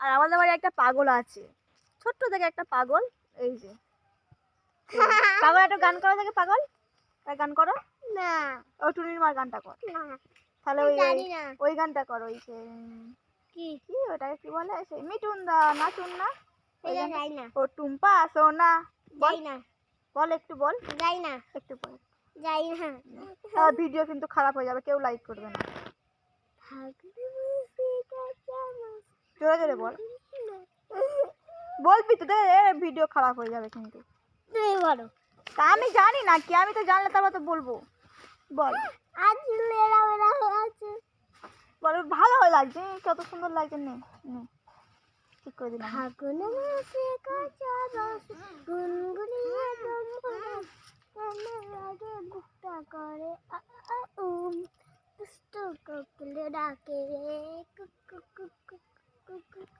আর আমাদের বাড়ি একটা পাগল আছে, ছোট্ট থেকে একটা পাগল। এই যে পাগল, একটা গান করো থেকে পাগল, একটা গান করো না। ও টুনির মার গানটা কর। তাহলে ওই ওই গানটা করো, ওই সে কি কি ওটাকে কি বলে, সে মিটুন দা নাচুন না, ওই এটা গানটা। গাই না। ও টুম্পা সোনা বল, গাই না। বল একটু বল, গাই না। একটু বল। গাই না। ভিডিও কিন্তু খারাপ হয়ে যাবে, কেউ লাইক করবে না। জোরে জোরে বল, বলবি তো, ভিডিও খারাপ হয়ে যাবে কিন্তু। তুমি বলো। তা আমি জানি না কি, আমি তো জানলে তারপর তো বলবো। বল আজ মেরা মেরা হয়ে আছে। বল ভালো লাগছে, কত সুন্দর লাগছে। নে নে ঠিক করে দিলাম। ফাগুন মাসে কাঁচা রস গুনগুনিয়ে দমভরা প্রেমের আগে বুকটা করে দুষ্ট কোকিল ডাকে রে cook cook cook cook cook.